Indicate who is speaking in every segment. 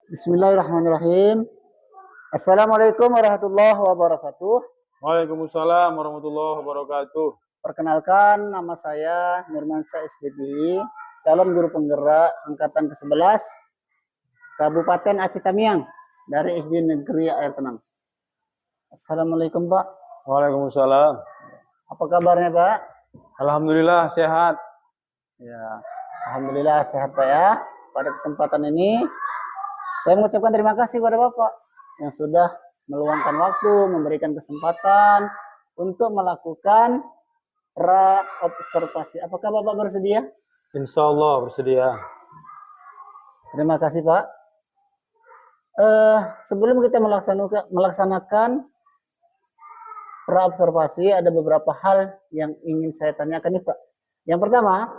Speaker 1: Bismillahirrahmanirrahim. Assalamualaikum warahmatullahi wabarakatuh.
Speaker 2: Waalaikumsalam warahmatullahi wabarakatuh.
Speaker 1: Perkenalkan, nama saya Nurmansyah SDPI, calon guru penggerak angkatan ke-11 Kabupaten Aceh Tamiang dari SD Negeri Air Tenang. Assalamualaikum Pak.
Speaker 2: Waalaikumsalam.
Speaker 1: Apa kabarnya Pak?
Speaker 2: Alhamdulillah sehat.
Speaker 1: Ya, alhamdulillah sehat Pak ya. Pada kesempatan ini saya mengucapkan terima kasih kepada Bapak yang sudah meluangkan waktu, memberikan kesempatan untuk melakukan pra-observasi. Apakah Bapak bersedia?
Speaker 2: Insya Allah bersedia.
Speaker 1: Terima kasih Pak. Sebelum kita melaksanakan pra-observasi, ada beberapa hal yang ingin saya tanyakan nih Pak. Yang pertama,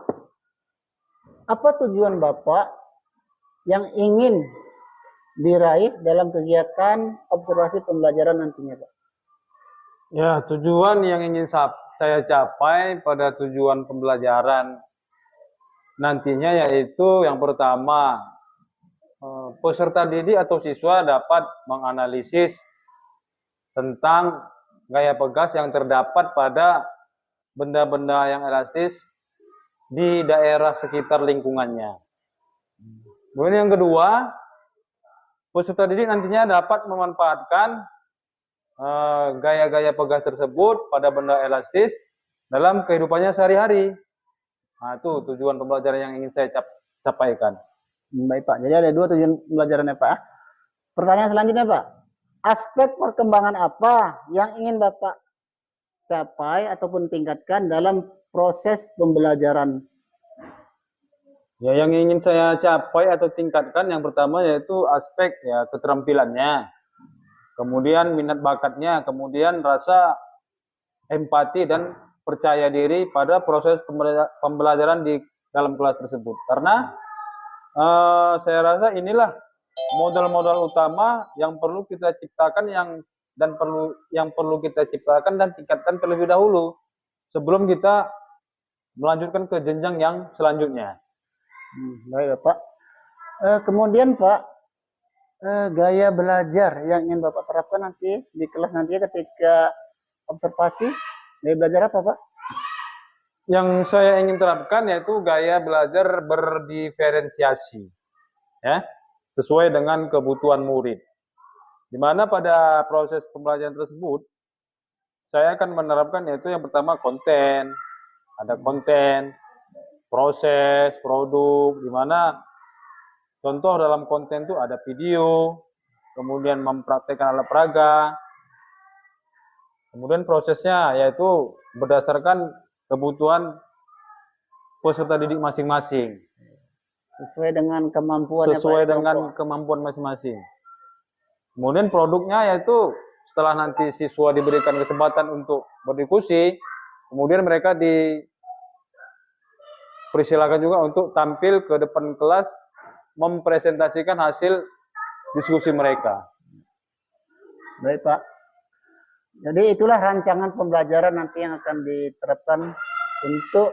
Speaker 1: apa tujuan Bapak yang ingin diraih dalam kegiatan observasi pembelajaran nantinya Pak?
Speaker 2: Ya, tujuan yang ingin saya capai pada tujuan pembelajaran nantinya yaitu yang pertama, peserta didik atau siswa dapat menganalisis tentang gaya pegas yang terdapat pada benda-benda yang elastis di daerah sekitar lingkungannya. Kemudian yang kedua, peserta didik nantinya dapat memanfaatkan gaya-gaya pegas tersebut pada benda elastis dalam kehidupannya sehari-hari. Nah, itu tujuan pembelajaran yang ingin saya capaikan.
Speaker 1: Baik Pak, jadi ada dua tujuan pembelajarannya Pak. Pertanyaan selanjutnya Pak, aspek perkembangan apa yang ingin Bapak capai ataupun tingkatkan dalam proses pembelajaran?
Speaker 2: Ya, yang ingin saya capai atau tingkatkan yang pertama yaitu aspek ya keterampilannya, kemudian minat bakatnya, kemudian rasa empati dan percaya diri pada proses pembelajaran di dalam kelas tersebut. Karena saya rasa inilah modal-modal utama yang perlu kita ciptakan yang perlu kita ciptakan dan tingkatkan terlebih dahulu sebelum kita melanjutkan ke jenjang yang selanjutnya.
Speaker 1: Baik Bapak. Kemudian Pak, gaya belajar yang ingin Bapak terapkan nanti di kelas nanti ketika observasi, gaya belajar apa Pak?
Speaker 2: Yang saya ingin terapkan yaitu gaya belajar berdiferensiasi, ya, sesuai dengan kebutuhan murid. Di mana pada proses pembelajaran tersebut, saya akan menerapkan yaitu yang pertama konten, ada konten, proses, produk, di mana contoh dalam konten itu ada video, kemudian mempraktekkan alat peraga, kemudian prosesnya yaitu berdasarkan kebutuhan peserta didik masing-masing.
Speaker 1: Sesuai dengan kemampuan
Speaker 2: masing-masing. Kemudian produknya yaitu setelah nanti siswa diberikan kesempatan untuk berdiskusi, kemudian mereka dipersilakan juga untuk tampil ke depan kelas mempresentasikan hasil diskusi mereka.
Speaker 1: Baik Pak. Jadi itulah rancangan pembelajaran nanti yang akan diterapkan untuk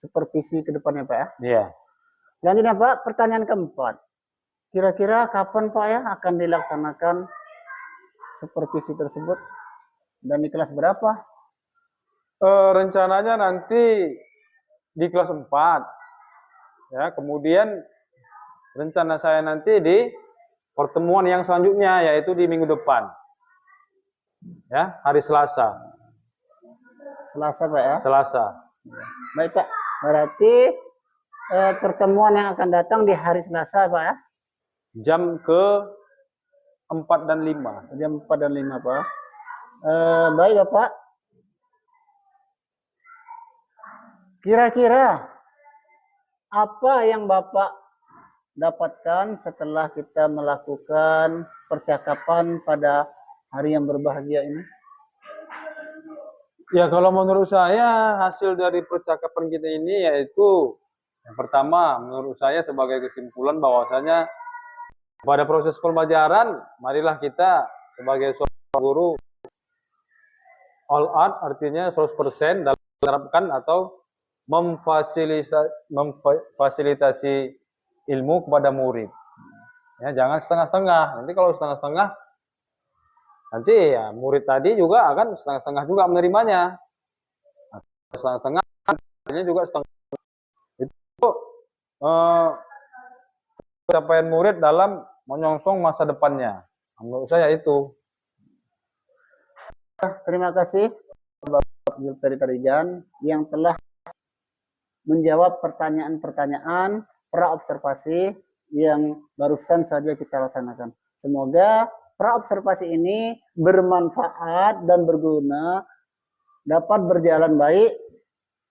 Speaker 1: supervisi ke depannya Pak ya.
Speaker 2: Iya.
Speaker 1: Selanjutnya Pak, pertanyaan keempat. Kira-kira kapan Pak ya akan dilaksanakan supervisi tersebut dan di kelas berapa?
Speaker 2: Rencananya nanti di kelas 4. Ya, kemudian rencana saya nanti di pertemuan yang selanjutnya yaitu di minggu depan. Ya, hari Selasa.
Speaker 1: Selasa Pak ya?
Speaker 2: Selasa.
Speaker 1: Baik Pak, berarti pertemuan yang akan datang di hari Selasa Pak ya?
Speaker 2: Jam ke 4 dan 5.
Speaker 1: Jam 4 dan 5 Pak. Baik Bapak. Kira-kira apa yang Bapak dapatkan setelah kita melakukan percakapan pada hari yang berbahagia ini?
Speaker 2: Ya, kalau menurut saya hasil dari percakapan kita ini yaitu yang pertama menurut saya sebagai kesimpulan bahwasanya pada proses pembelajaran marilah kita sebagai seorang guru all out, artinya 100% dalam menerapkan atau memfasilitasi ilmu kepada murid. Ya, jangan setengah-setengah. Nanti kalau setengah-setengah, nanti ya murid tadi juga akan setengah-setengah juga menerimanya. Nah, setengah-setengah, ini juga setengah. Itu pencapaian murid dalam menyongsong masa depannya. Menurut saya itu.
Speaker 1: Terima kasih Bapak Zulkifli Tarigan yang telah menjawab pertanyaan-pertanyaan praobservasi yang barusan saja kita laksanakan. Semoga praobservasi ini bermanfaat dan berguna, dapat berjalan baik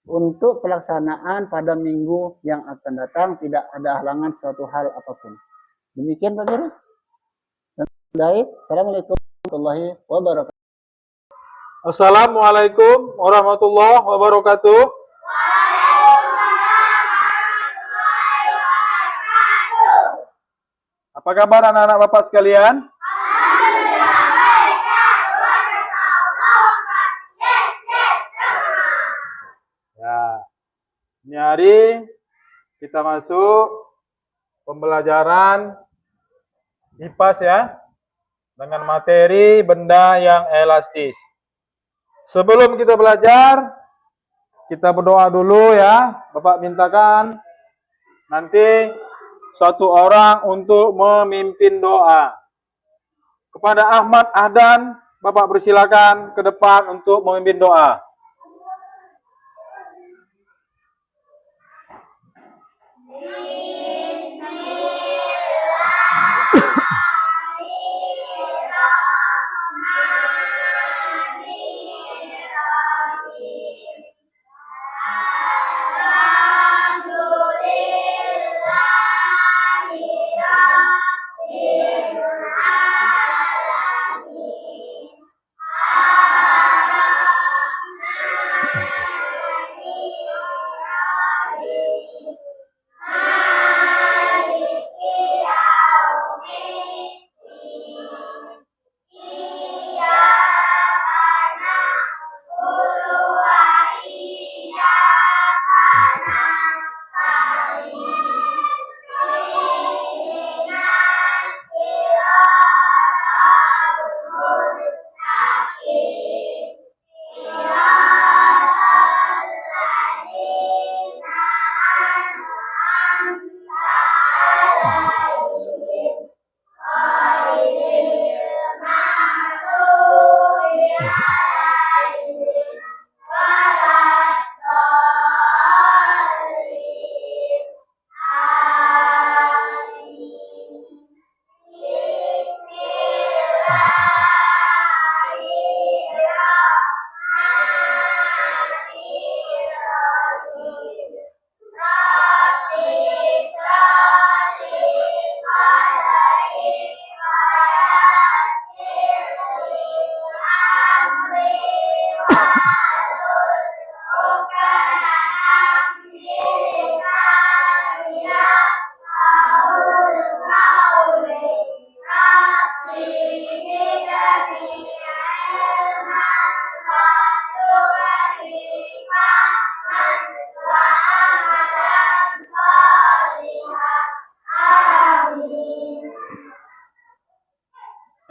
Speaker 1: untuk pelaksanaan pada minggu yang akan datang, tidak ada halangan suatu hal apapun. Demikian Pak Guru. Baik, Assalamualaikum warahmatullahi wabarakatuh.
Speaker 2: Assalamualaikum warahmatullahi wabarakatuh. Apa kabar anak-anak Bapak sekalian? Ya, ini hari kita masuk pembelajaran IPAS ya, dengan materi benda yang elastis. Sebelum kita belajar, kita berdoa dulu ya. Bapak mintakan nanti satu orang untuk memimpin doa. Kepada Ahmad Ahdan, Bapak persilakan ke depan untuk memimpin doa.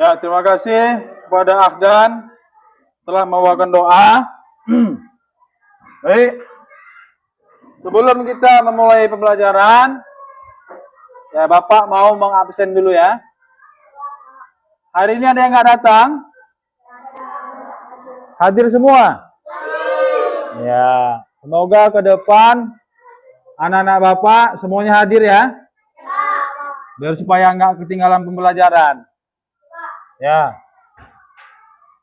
Speaker 2: Ya, terima kasih kepada Ahdan telah membawakan doa. Baik, sebelum kita memulai pembelajaran, ya Bapak mau mengabsen dulu ya. Hari ini ada yang nggak datang? Hadir semua? Ya, semoga ke depan anak-anak Bapak semuanya hadir ya. Biar supaya nggak ketinggalan pembelajaran. Ya.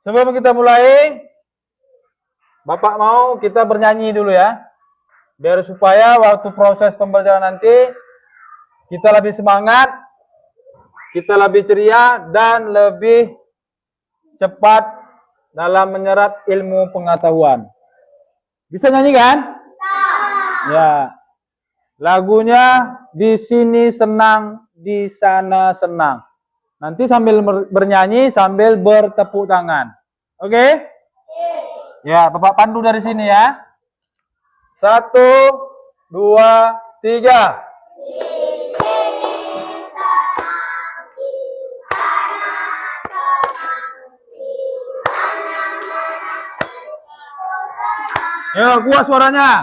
Speaker 2: Sebelum kita mulai, Bapak mau kita bernyanyi dulu ya. Biar supaya waktu proses pembelajaran nanti kita lebih semangat, kita lebih ceria dan lebih cepat dalam menyerap ilmu pengetahuan. Bisa nyanyi kan? Ya. Lagunya di sini senang, di sana senang. Nanti sambil bernyanyi, sambil bertepuk tangan. Oke? Ya, Bapak pandu dari sini ya. 1, 2, 3. Yo, kuat suaranya.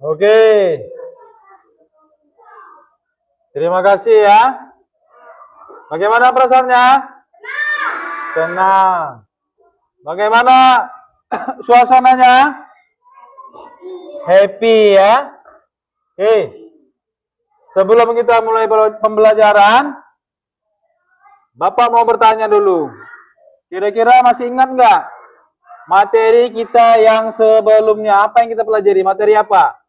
Speaker 2: Oke. Terima kasih ya. Bagaimana perasaannya? Tenang. Bagaimana suasananya? Happy ya. Oke. Sebelum kita mulai pembelajaran, Bapak mau bertanya dulu. Kira-kira masih ingat nggak materi kita yang sebelumnya? Apa yang kita pelajari? Materi apa?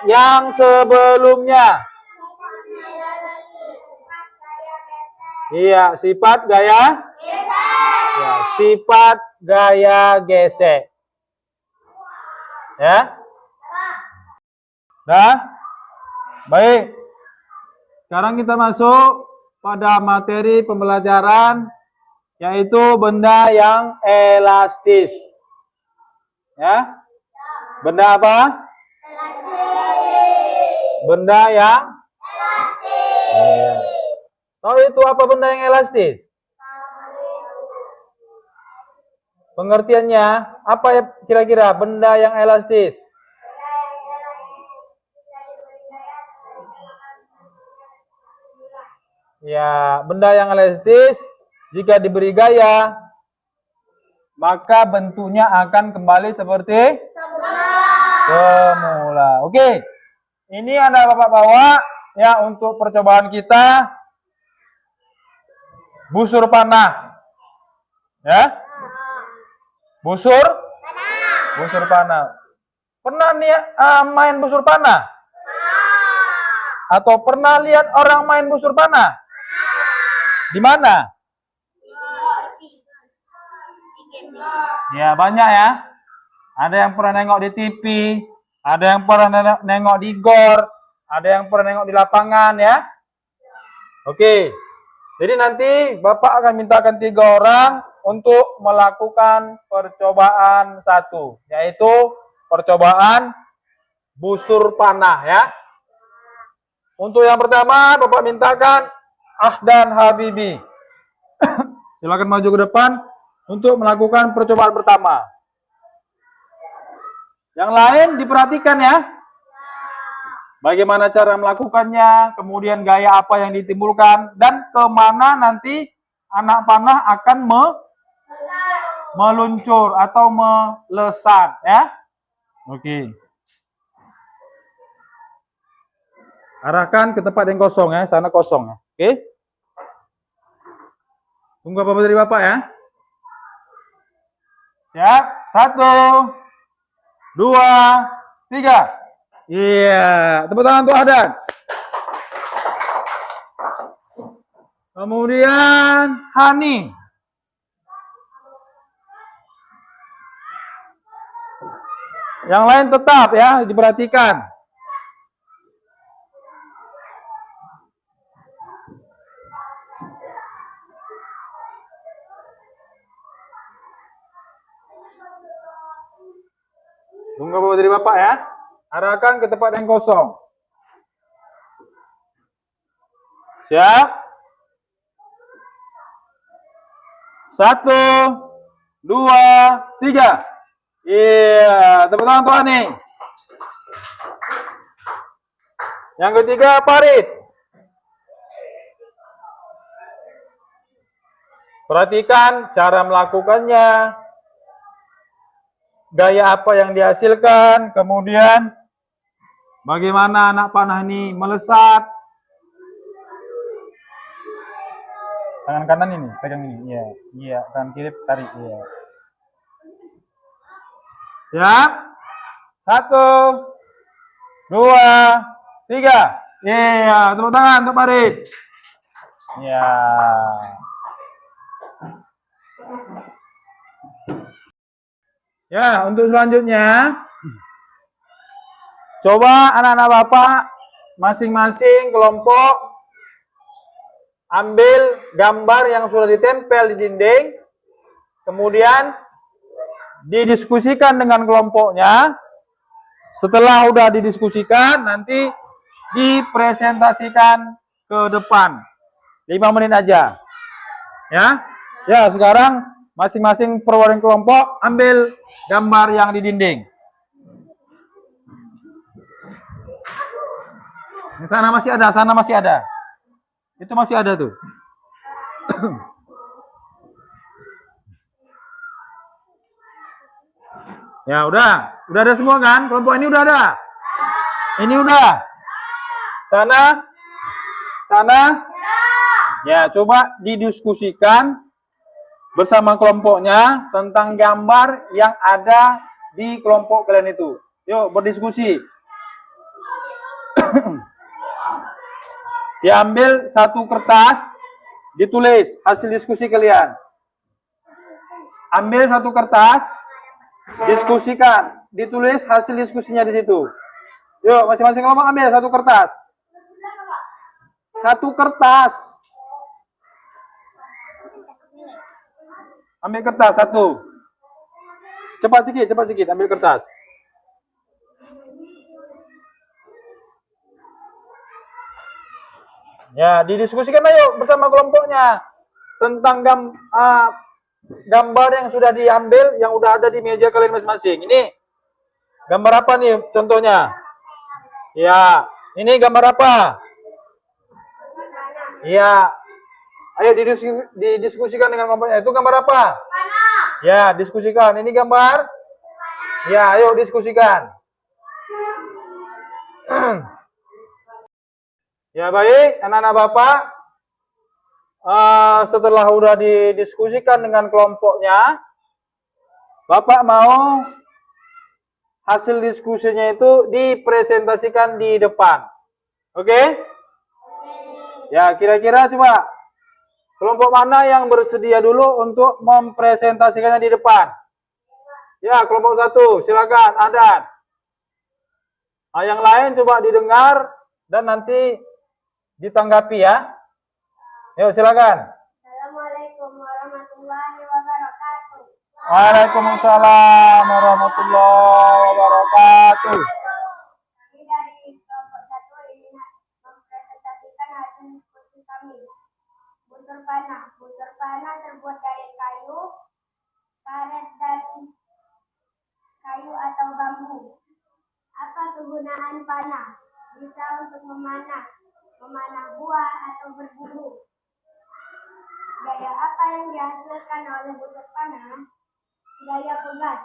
Speaker 2: Yang sebelumnya. Iya, sifat gaya. Ya, sifat gaya gesek. Ya. Nah, baik. Sekarang kita masuk pada materi pembelajaran yaitu benda yang elastis. Ya. Benda apa? Benda yang elastis. Tahu itu apa benda yang elastis? Pengertiannya apa ya kira-kira benda yang elastis? Ya, benda yang elastis jika diberi gaya maka bentuknya akan kembali seperti semula. Oke. Ini Anda Bapak bawa ya untuk percobaan kita busur panah. Ya? Busur panah. Pernah nih main busur panah? Atau pernah lihat orang main busur panah? Di mana? Ya, banyak ya. Ada yang pernah nengok di TV, ada yang pernah nengok di GOR, ada yang pernah nengok di lapangan ya. Oke. Jadi nanti Bapak akan mintakan 3 orang untuk melakukan percobaan 1, yaitu percobaan busur panah ya. Untuk yang pertama Bapak mintakan Ahdan Habibi. Silakan maju ke depan untuk melakukan percobaan pertama. Yang lain diperhatikan ya. Bagaimana cara melakukannya, kemudian gaya apa yang ditimbulkan, dan kemana nanti anak panah akan meluncur atau melesat ya. Oke. Arahkan ke tempat yang kosong ya, sana kosong ya. Oke. Tunggu apa dari Bapak ya. Siap? 1, 2, 3. Iya, tepuk tangan untuk Ahdan. Kemudian Hani. Yang lain tetap ya, diperhatikan. Tunggu bawa dari Bapak ya. Arahkan ke tempat yang kosong. Siap? 1, 2, 3. Iya, tepuk tangan Tuhan nih. Yang ketiga, Farid. Perhatikan cara melakukannya. Gaya apa yang dihasilkan, kemudian bagaimana anak panah ini melesat. Tangan kanan ini, pegang ini. Iya, iya, tangan kiri tarik, iya. Siap? 1, 2, 3. Iya, tepuk tangan untuk Farid. Ya. Ya, untuk selanjutnya, coba anak-anak Bapak masing-masing kelompok ambil gambar yang sudah ditempel di dinding, kemudian didiskusikan dengan kelompoknya. Setelah udah didiskusikan, nanti dipresentasikan ke depan. 5 menit aja. Ya. Ya, sekarang masing-masing perwakilan kelompok ambil gambar yang di dinding. Sana masih ada, sana masih ada. Itu masih ada tuh. Ya, udah ada semua kan? Kelompok ini udah ada. Ini udah. Sana. Ya, coba didiskusikan bersama kelompoknya tentang gambar yang ada di kelompok kalian itu. Yuk, berdiskusi. Diambil satu kertas, ditulis hasil diskusi kalian. Ambil satu kertas, diskusikan, ditulis hasil diskusinya di situ. Yuk, masing-masing kelompok ambil satu kertas. Satu kertas. Ambil kertas satu. Cepat sedikit, ambil kertas. Ya, didiskusikan ayo bersama kelompoknya tentang gambar yang sudah diambil, yang udah ada di meja kalian masing-masing. Ini gambar apa nih contohnya? Ya, ini gambar apa? Ya, ayo didiskusikan dengan kelompoknya. Itu gambar apa? Ya, diskusikan. Ini gambar? Ya, ayo diskusikan. Ya, baik, anak-anak Bapak. Setelah udah didiskusikan dengan kelompoknya, Bapak mau hasil diskusinya itu dipresentasikan di depan. Oke? Ya, kira-kira coba kelompok mana yang bersedia dulu untuk mempresentasikannya di depan? Ya, kelompok satu, silakan, Adan. Yang lain coba didengar dan nanti ditanggapi ya. Yuk, silakan.
Speaker 3: Assalamualaikum warahmatullahi wabarakatuh.
Speaker 2: Waalaikumsalam warahmatullahi wabarakatuh.
Speaker 3: Kami dari kelompok satu ingin mempresentasikan hasil diskusi kami. Busur panah. Busur panah terbuat dari kayu, karet, dan kayu atau bambu. Apa kegunaan panah? Bisa untuk memanah buah atau berburu. Gaya apa yang dihasilkan oleh busur panah? Gaya pegas.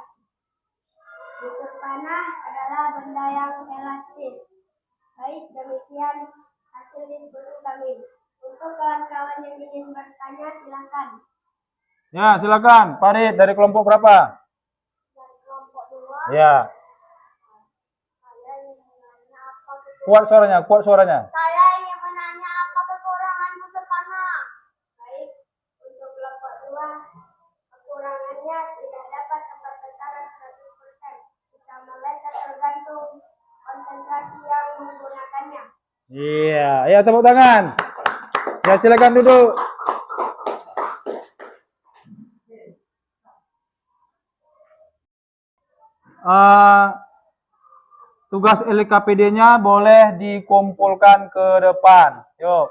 Speaker 3: Busur panah adalah benda yang elastis. Baik, demikian hasil diskusi kami. Untuk kawan-kawan yang ingin bertanya, silakan.
Speaker 2: Ya, silakan. Farid, dari kelompok berapa?
Speaker 3: Dari kelompok 2.
Speaker 2: Ya.
Speaker 3: Saya ingin menanya apa
Speaker 2: Kuat suaranya.
Speaker 3: Saya ingin menanya apa kekurangan busur panah. Baik, untuk kelompok 2, kekurangannya tidak dapat tepat sasaran 100%. Bisa meleset tergantung konsentrasi yang menggunakannya.
Speaker 2: Iya, ya tepuk tangan. Ya, silakan duduk. Tugas LKPD-nya boleh dikumpulkan ke depan. Yuk.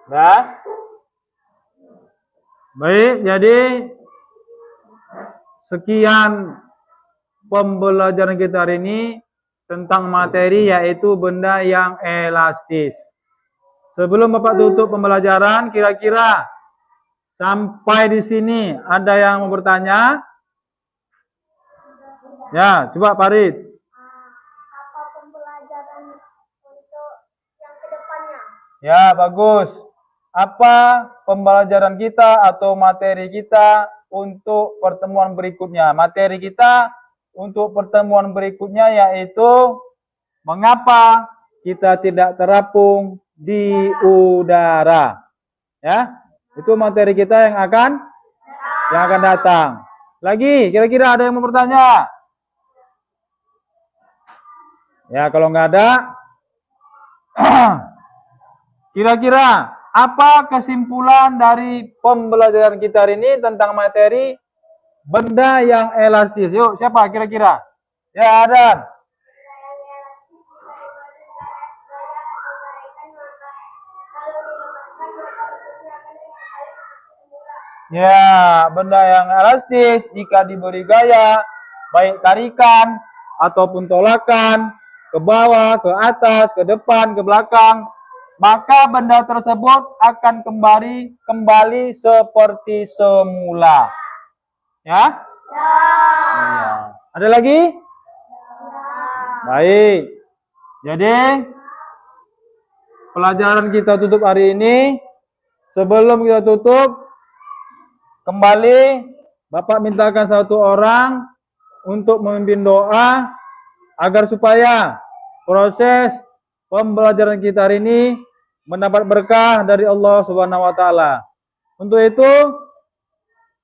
Speaker 2: Nah, baik, jadi sekian pembelajaran kita hari ini. tentang materi yaitu benda yang elastis. Sebelum Bapak tutup pembelajaran, kira-kira sampai di sini ada yang mau bertanya? Ya, coba Farid.
Speaker 3: Apa pembelajaran untuk yang kedepannya?
Speaker 2: Ya, bagus. Apa pembelajaran kita atau materi kita untuk pertemuan berikutnya? Materi kita untuk pertemuan berikutnya yaitu mengapa kita tidak terapung di udara. Ya, itu materi kita yang akan datang. Lagi, kira-kira ada yang mau bertanya? Ya, kalau nggak ada, kira-kira apa kesimpulan dari pembelajaran kita hari ini tentang materi benda yang elastis? Yuk, siapa kira-kira? Ya, Adan. Ya, benda yang elastis jika diberi gaya, baik tarikan ataupun tolakan, ke bawah, ke atas, ke depan, ke belakang, maka benda tersebut akan kembali seperti semula. Ya? Ya. Ada lagi? Baik. Jadi, pelajaran kita tutup hari ini. Sebelum kita tutup, kembali Bapak mintakan satu orang untuk memimpin doa agar supaya proses pembelajaran kita hari ini mendapat berkah dari Allah Subhanahu wa taala. Untuk itu,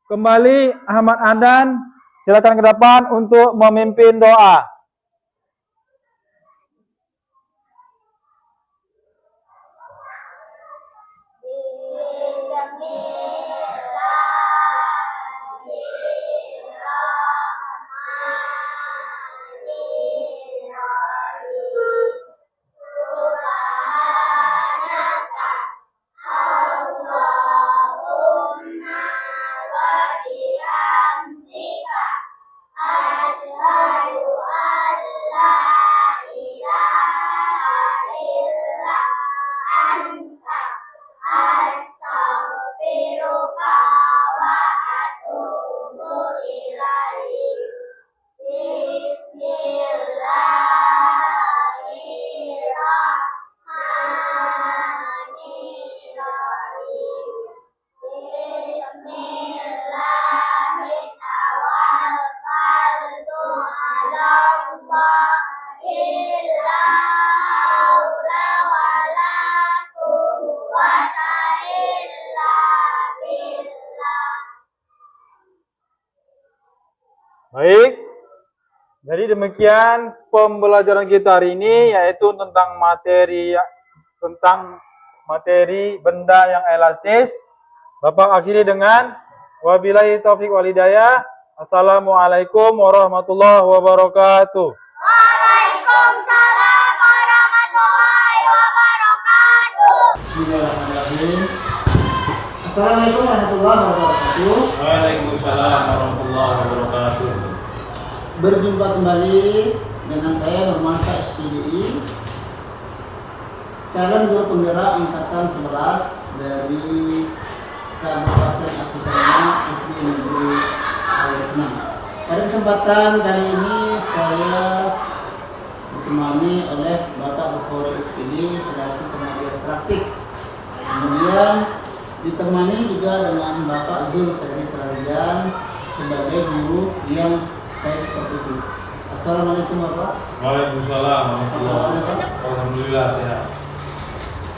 Speaker 2: kembali Ahmad Adan, silakan ke depan untuk memimpin doa. Baik, jadi demikian pembelajaran kita hari ini yaitu tentang materi benda yang elastis. Bapak akhiri dengan wabillahi taufik wal hidayah. Assalamualaikum warahmatullahi wabarakatuh.
Speaker 3: Waalaikumsalam warahmatullahi wabarakatuh.
Speaker 1: Bismillahirrahmanirrahim. Assalamualaikum warahmatullahi wabarakatuh.
Speaker 2: Waalaikumsalam warahmatullahi wabarakatuh.
Speaker 1: Berjumpa kembali dengan saya Nurmansyah SPDI, calon guru penggerak angkatan 11 dari Kabupaten Aksitanya SD Negeri Airnang. Pada kesempatan kali ini saya ditemani oleh Bapak Bukhari SPD selaku pengajar praktik. Kemudian ditemani juga dengan Bapak Zulferi Tarigan sebagai guru yang saya supervisi. Assalamualaikum Bapak.
Speaker 2: Waalaikumsalam warahmatullahi wabarakatuh. Alhamdulillah sehat.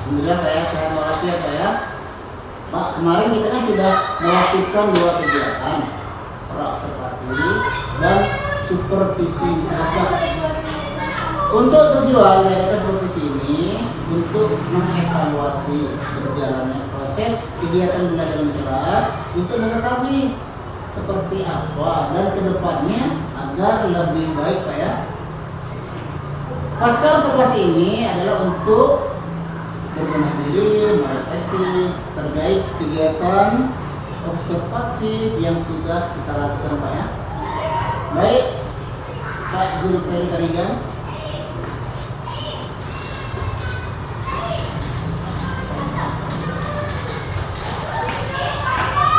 Speaker 1: Alhamdulillah Pak ya, sehat walafiat Pak ya. Pak, kemarin kita kan sudah melakukan 2 kegiatan, praobservasi dan supervisi. Jelaskan. Untuk tujuan diadakan supervisi ini untuk mengevaluasi berjalannya proses kegiatan belajar di kelas untuk mengetahui seperti apa dan kedepannya agar lebih baik Pak ya. Pasca observasi ini adalah untuk berbenah diri, merefleksi terkait kegiatan observasi yang sudah kita lakukan Pak ya. Baik Pak Zulferi Tarigan,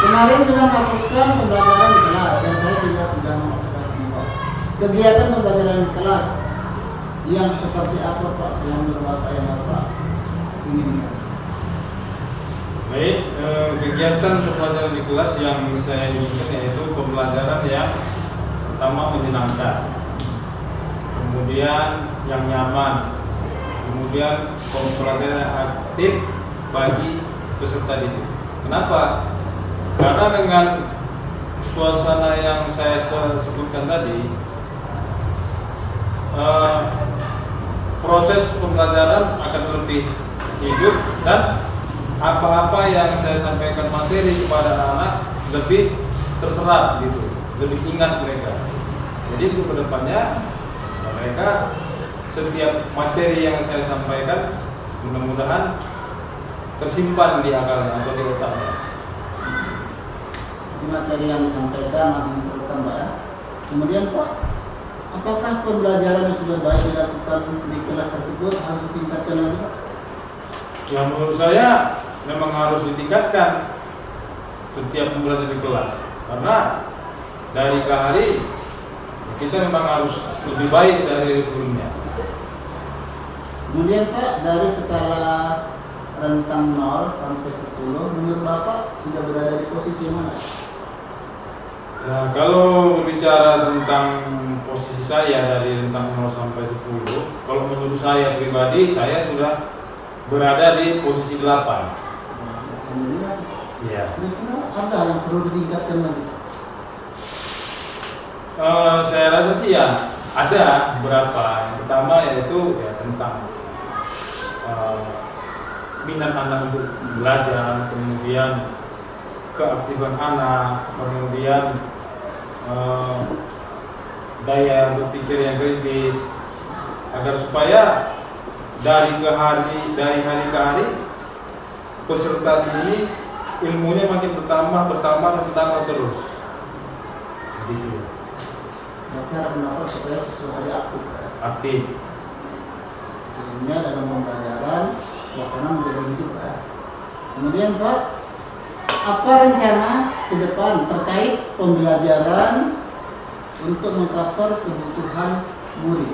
Speaker 1: Kemarin sudah melakukan pembelajaran di kelas dan saya juga sudah mengobservasinya Pak. Kegiatan pembelajaran di kelas yang seperti apa Pak yang menurut Bapak yang Bapak inginkan?
Speaker 2: Baik, kegiatan pembelajaran di kelas yang saya inginkan yaitu pembelajaran yang pertama menyenangkan, kemudian yang nyaman, kemudian pembelajaran yang aktif bagi peserta didik. Kenapa? Karena dengan suasana yang saya sebutkan tadi, proses pembelajaran akan lebih hidup dan apa-apa yang saya sampaikan materi kepada anak lebih terserap gitu, lebih ingat mereka. Jadi untuk kedepannya mereka setiap materi yang saya sampaikan mudah-mudahan tersimpan di akalnya atau di otaknya.
Speaker 1: Di materi yang disampaikan masih diperlukan Pak ya. Kemudian Pak, apakah pembelajaran yang sudah baik dilakukan di kelas tersebut harus ditingkatkan lagi Pak?
Speaker 2: Ya menurut saya memang harus ditingkatkan setiap pembelajaran di kelas, karena dari ke hari kita memang harus lebih baik dari sebelumnya.
Speaker 1: Kemudian Pak, dari skala rentang 0 sampai 10 menurut Bapak sudah berada di posisi mana?
Speaker 2: Ya, kalau berbicara tentang posisi saya dari rentang 0 sampai 10, kalau menurut saya pribadi saya sudah berada di posisi 8.
Speaker 1: Kemudian,
Speaker 2: Iya.
Speaker 1: kira-kira ada yang perlu ditingkatkan lagi?
Speaker 2: Saya rasa sih ya ada beberapa. Yang pertama yaitu ya tentang minat anak untuk belajar, kemudian keaktifan anak, kemudian daya berpikir yang kritis, agar supaya dari hari ke hari peserta ini ilmunya makin bertambah terus. Gitu.
Speaker 1: Berarti harap kenapa supaya sesuatu aktif Pak.
Speaker 2: Aktif.
Speaker 1: Sehingga dalam pembelajaran suasana menjadi hidup Pak. Kemudian Pak, apa rencana ke depan terkait pembelajaran untuk mengcover kebutuhan murid?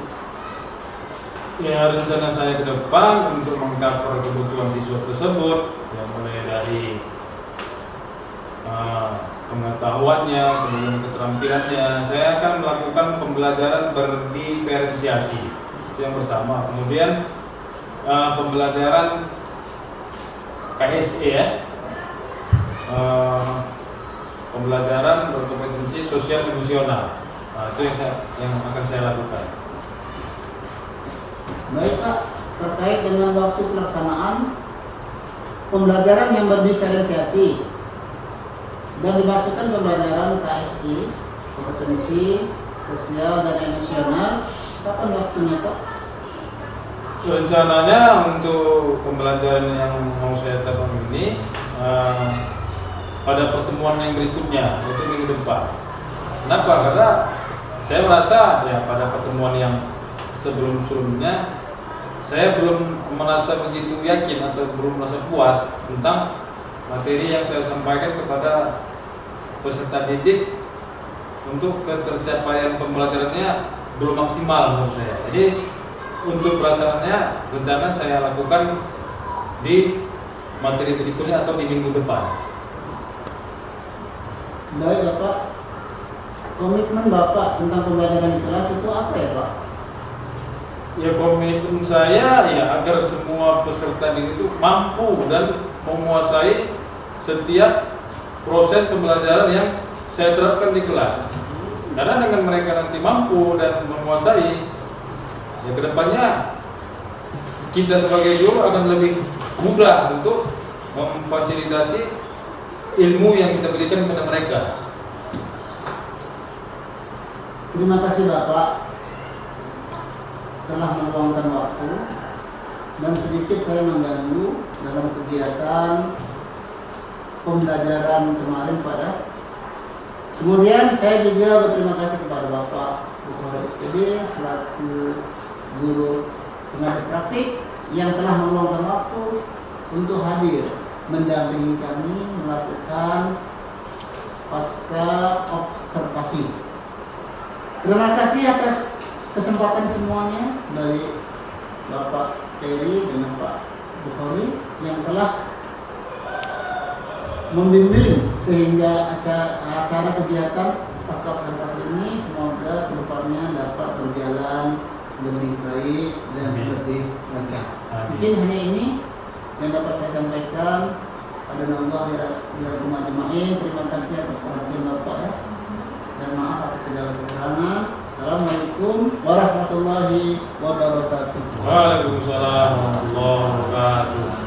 Speaker 2: Ya, rencana saya ke depan untuk mengcover kebutuhan siswa tersebut, ya mulai dari pengetahuannya, kemudian keterampilannya, saya akan melakukan pembelajaran berdiferensiasi itu yang pertama. Kemudian pembelajaran KSE ya, pembelajaran berkompetensi sosial emosional. Nah, itu yang akan saya lakukan.
Speaker 1: Baik Pak, terkait dengan waktu pelaksanaan pembelajaran yang berdiferensiasi dan dimasukkan pembelajaran KSI, kompetensi sosial dan emosional, kapan waktunya Pak?
Speaker 2: Rencananya untuk pembelajaran yang mau saya tabung ini pada pertemuan yang berikutnya, yaitu minggu depan. Kenapa? Karena saya merasa ya pada pertemuan yang sebelum-sebelumnya saya belum merasa begitu yakin atau belum merasa puas tentang materi yang saya sampaikan kepada peserta didik. Untuk ketercapaian pembelajarannya belum maksimal menurut saya. Jadi untuk pelaksanaannya rencana saya lakukan di materi berikutnya atau di minggu depan.
Speaker 1: Baik Bapak, komitmen Bapak tentang pembelajaran di kelas itu apa ya Pak?
Speaker 2: Ya komitmen saya ya agar semua peserta didik itu mampu dan menguasai setiap proses pembelajaran yang saya terapkan di kelas. Karena dengan mereka nanti mampu dan menguasai, ya kedepannya kita sebagai guru akan lebih mudah untuk memfasilitasi ilmu yang kita berikan kepada mereka.
Speaker 1: Terima kasih Bapak telah meluangkan waktu dan sedikit saya mengganggu dalam kegiatan pembelajaran kemarin pada. Kemudian saya juga berterima kasih kepada Bapak Bukhari SPD selaku guru pengajar praktik yang telah meluangkan waktu untuk hadir mendampingi kami melakukan pasca observasi. Terima kasih atas kesempatan semuanya dari Bapak Peri dan Pak Bukhari yang telah membimbing sehingga acara kegiatan pasca observasi ini semoga kedepannya dapat berjalan lebih baik dan lebih lancar. Mungkin hanya ini yang dapat saya sampaikan. Adonallah ya rumah jemaah. Terima kasih atas perhatian Bapak ya. Dan maaf atas segala kekurangan. Assalamualaikum warahmatullahi wabarakatuh.
Speaker 4: Waalaikumsalam warahmatullahi wabarakatuh.